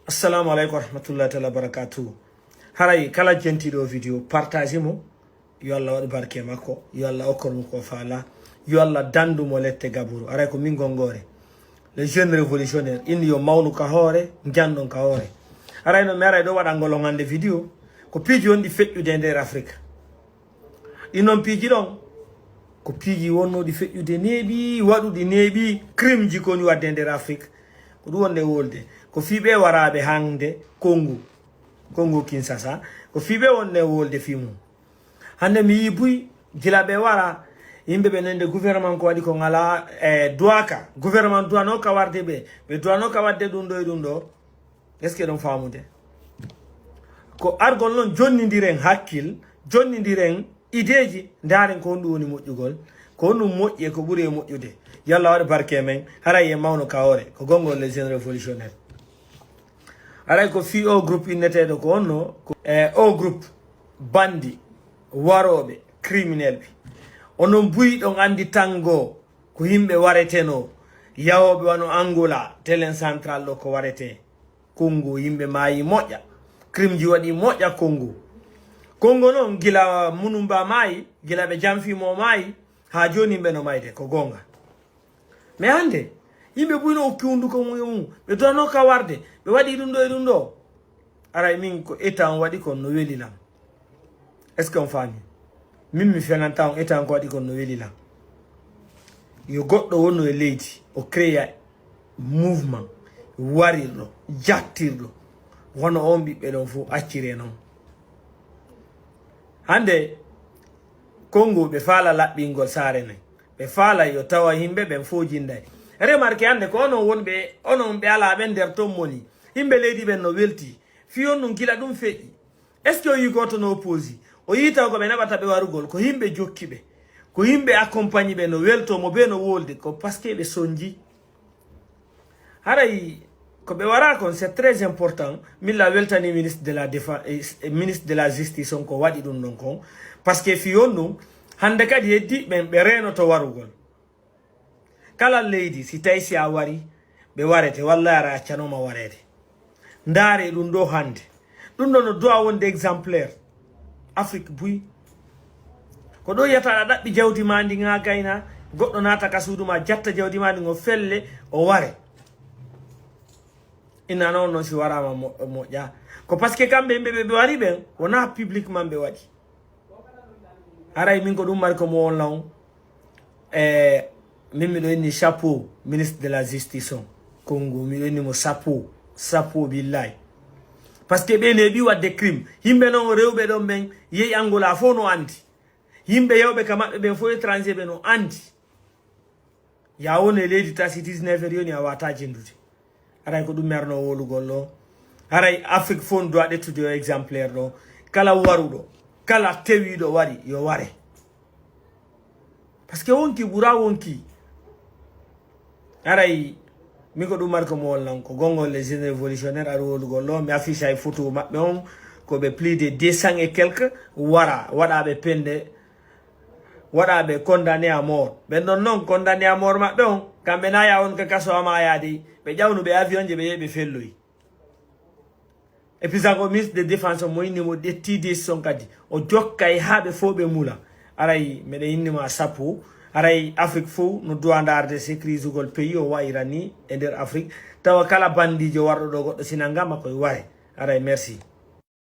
Assalamu alaikum warahmatullahi ta'ala barakatuh. Haray kala jentido video partage mo yo Allah wadi barke makko yo Allah okor ko fala yo Allah dandu mo lette gaburu aray ko min gongore les jeunes révolutionnaires indi yo mawnu ka hore jandon ka hore aray no mera do wada ngolongande video ko piji wondi fejjude nder Afrique inon piji don ko piji wonno di fejjude nebi wadude nebi crime jikoni wadde nder Afrique ko du wonde wolde ko fibe warabe hangde Congo Kinshasa ko fibe wonne wolde fimu hande mi yibuy jilabe wara yimbe be nende gouvernement ko wadi ko ngala douaka gouvernement douano ka warde be douano ka wadde dum do est-ce que don famude ko argol non jonnidiren hakkil jonnidiren ideji ndaren ko ndu woni mojjugol ko ndu mojje ko buri mojjude yalla wadi barke men haraye mawno kawore ko gongol les jeunes révolutionnaires aray ko fi o groupe innetedo ko onno o groupe bandi warobe criminel be onon buyi don andi tango ko himbe wareteno yawobe wano Angola telen central do ko warete Congo yimbe mayi moƴƴa crime ji wadi moƴƴa Congo non gila munumba mayi gila be jamfi mo mayi ha joni be no mayde ko gonga me hande yimbe buyno kiundu ko mum be dono ka warde be wadi dum do aray min ko etan wadi ko no welilam est ce qu'on fami min mi fenanta on etan ko wadi ko no welilam yo goddo wonno e leydi o créa mouvement warirdo jattirdo wono on bibbe don fu accire non hande Congo be fala labbingol sare ne be fala yo tawa himbe ben fojinday remarque hande ko onon be ala ben der ton moni himbe leydi ben no welti fiyon nun kila dum feji est ce que yi goto no opposi o yita ko be nabata be warugol ko himbe jokkibe ko himbe accompagner be no welto mo be no wolde ko parce que be sonji haray ko be wara kon c'est très important min la weltani ministre de la défense ministre de la justice on ko wadi dum non kon parce que fiyon nun hande kadi heddi ben be reno to warugol kala leydi si tay si a wari be warete wallahi ara accanoma warede ndare dum do hande dum no doa wonde exemplaire Afrique buy ko do yata dabbi jawdi mandi nga gayna goddo nata kasudu ma jatta jawdi mandi ngo felle o ware ina non si warama moƴƴa ko parce que kambe be wari ben wona publiquement be wadi aray min ko dum mari ko mo won law mimi do ni chapeau ministre de la justice Congo mi do ni mo chapeau billahi parce que be ne bi wadde crime himbe non rewbe do men yeyi Angola fo no andi himbe yewbe kamabbe be fo étranger be no andi ya woni leydi tasi 19 yoni a wata jendude aray ko dum merno wolugol lo aray Afrique fo do ade to do exemplaire do kala warudo kala tewido wari yo ware parce que wonki bura wonki aray mi ko dum marko mo wol ko gongol les jeunes révolutionnaires ar wolugol lo mi affiche ay photo mabbe on ko be plus de 200 et quelques wada be pende wada be condamné à mort ben non condamné à mort mabbe on kambe na ya on ka kaso ama yaadi be jawnu be avion je be yebe felloy et puis encore ministre de défense mo inni mo detti de son kadi o jokkay habe fo be mula aray mede inni ma sapo aray Afrique fo no do andarde se crise gol pays o wayrani e der Afrique tawa kala bandijo wardo do goddo sinangama koy ware aray merci